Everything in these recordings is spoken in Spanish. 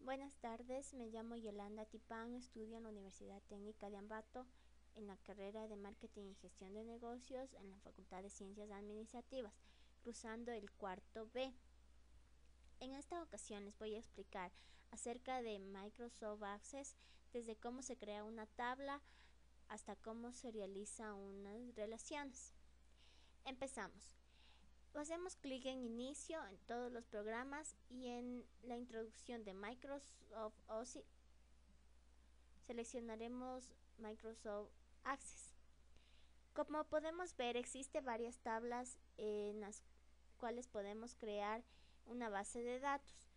Buenas tardes, me llamo Yolanda Tipán, estudio en la Universidad Técnica de Ambato en la carrera de Marketing y Gestión de Negocios en la Facultad de Ciencias Administrativas, cursando el cuarto B. En esta ocasión les voy a explicar acerca de Microsoft Access, desde cómo se crea una tabla hasta cómo se realizan unas relaciones. Empezamos. Hacemos clic en inicio en todos los programas y en la introducción de Microsoft Office seleccionaremos Microsoft Access. Como podemos ver, existen varias tablas en las cuales podemos crear una base de datos,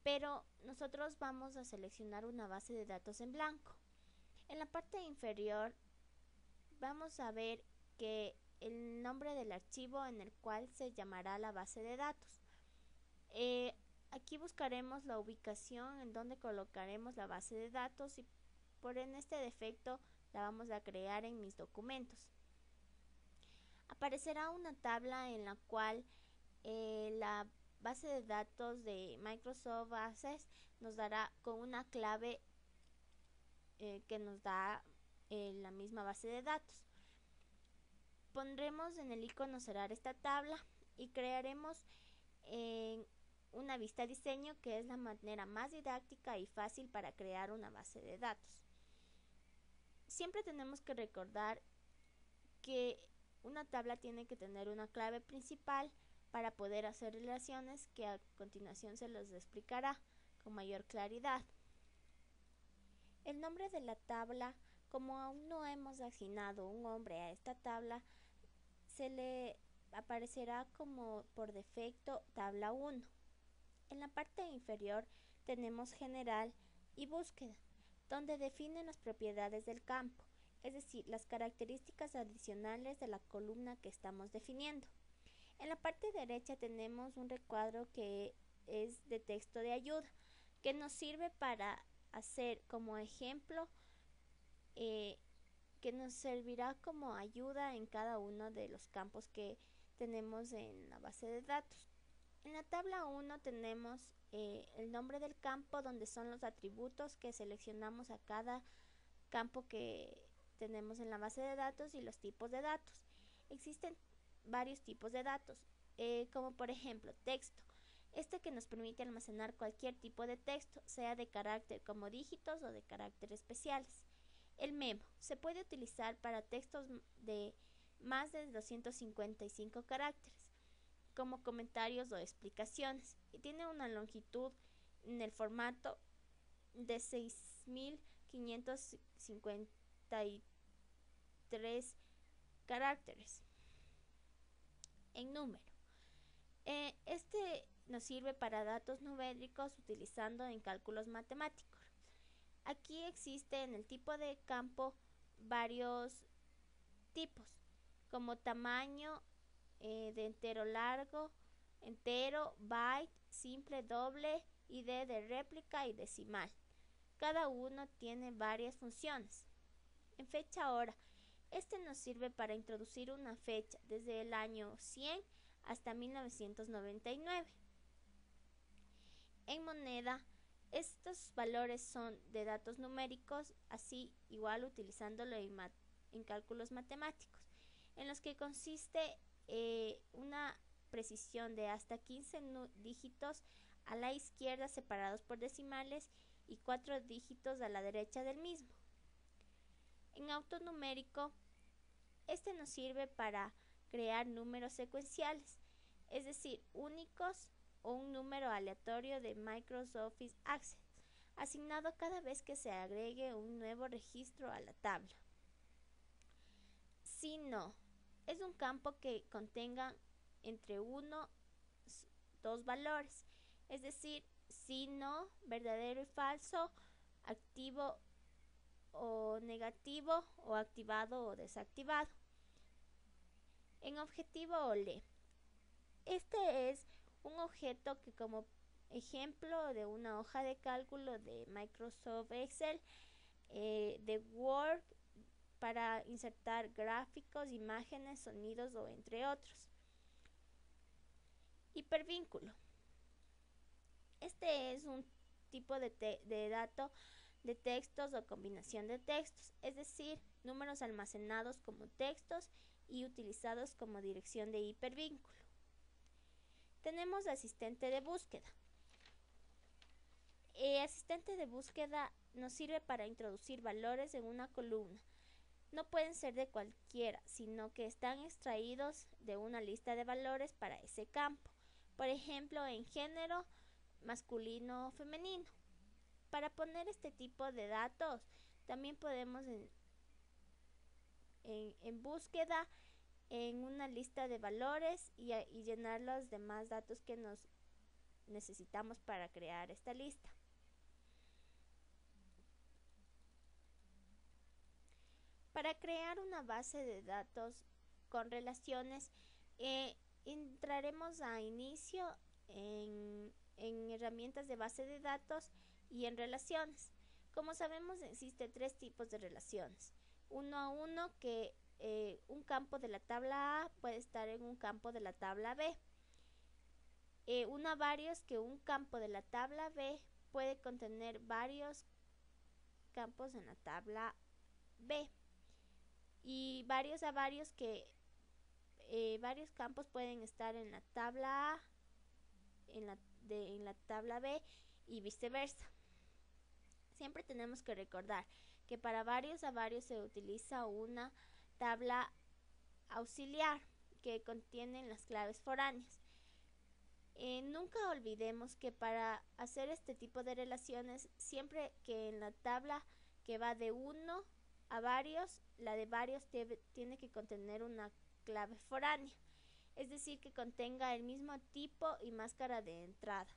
pero nosotros vamos a seleccionar una base de datos en blanco. En la parte inferior vamos a ver que el nombre del archivo en el cual se llamará la base de datos. Aquí buscaremos la ubicación en donde colocaremos la base de datos y por en este defecto la vamos a crear en mis documentos. Aparecerá una tabla en la cual la base de datos de Microsoft Access nos dará con una clave que nos da la misma base de datos. Pondremos en el icono cerrar esta tabla y crearemos una vista diseño, que es la manera más didáctica y fácil para crear una base de datos. Siempre tenemos que recordar que una tabla tiene que tener una clave principal para poder hacer relaciones que a continuación se los explicará con mayor claridad. El nombre de la tabla, como aún no hemos asignado un nombre a esta tabla, se le aparecerá como por defecto tabla 1. En la parte inferior tenemos general y búsqueda, donde definen las propiedades del campo, es decir, las características adicionales de la columna que estamos definiendo. En la parte derecha tenemos un recuadro que es de texto de ayuda, que nos sirve para hacer como ejemplo, que nos servirá como ayuda en cada uno de los campos que tenemos en la base de datos. En la tabla 1 tenemos el nombre del campo, donde son los atributos que seleccionamos a cada campo que tenemos en la base de datos, y los tipos de datos. Existen varios tipos de datos, como por ejemplo texto, que nos permite almacenar cualquier tipo de texto, sea de carácter como dígitos o de carácter especiales. El memo se puede utilizar para textos de más de 255 caracteres, como comentarios o explicaciones, y tiene una longitud en el formato de 6553 caracteres en número. Nos sirve para datos numéricos utilizando en cálculos matemáticos. Aquí existe en el tipo de campo varios tipos, como tamaño, de entero largo, entero, byte, simple, doble, ID de réplica y decimal. Cada uno tiene varias funciones. En fecha hora, nos sirve para introducir una fecha desde el año 100 hasta 1999. En moneda, estos valores son de datos numéricos, así igual utilizándolo en cálculos matemáticos, en los que consiste una precisión de hasta 15 dígitos a la izquierda separados por decimales y 4 dígitos a la derecha del mismo. En autonumérico, nos sirve para crear números secuenciales, es decir, únicos, o un número aleatorio de Microsoft Access, asignado cada vez que se agregue un nuevo registro a la tabla. Si no, es un campo que contenga entre 1 y 2 valores, es decir, si no, verdadero y falso, activo o negativo, o activado o desactivado. En objetivo o le, es un objeto que, como ejemplo de una hoja de cálculo de Microsoft Excel, de Word, para insertar gráficos, imágenes, sonidos o entre otros. Hipervínculo. Es un tipo de dato de textos o combinación de textos, es decir, números almacenados como textos y utilizados como dirección de hipervínculo. Tenemos asistente de búsqueda. Asistente de búsqueda nos sirve para introducir valores en una columna. No pueden ser de cualquiera, sino que están extraídos de una lista de valores para ese campo. Por ejemplo, en género, masculino o femenino. Para poner este tipo de datos, también podemos en búsqueda en una lista de valores y llenar los demás datos que nos necesitamos para crear esta lista. Para crear una base de datos con relaciones, entraremos a inicio en herramientas de base de datos y en relaciones. Como sabemos, existen 3 tipos de relaciones. Uno a uno, que un campo de la tabla A puede estar en un campo de la tabla B. Uno a varios, que un campo de la tabla B puede contener varios campos en la tabla B. Y varios a varios, que varios campos pueden estar en la tabla A, en la tabla B y viceversa. Siempre tenemos que recordar que para varios a varios se utiliza una tabla auxiliar que contiene las claves foráneas. Nunca olvidemos que para hacer este tipo de relaciones, siempre que en la tabla que va de 1 a varios, la de varios tiene que contener una clave foránea, es decir, que contenga el mismo tipo y máscara de entrada.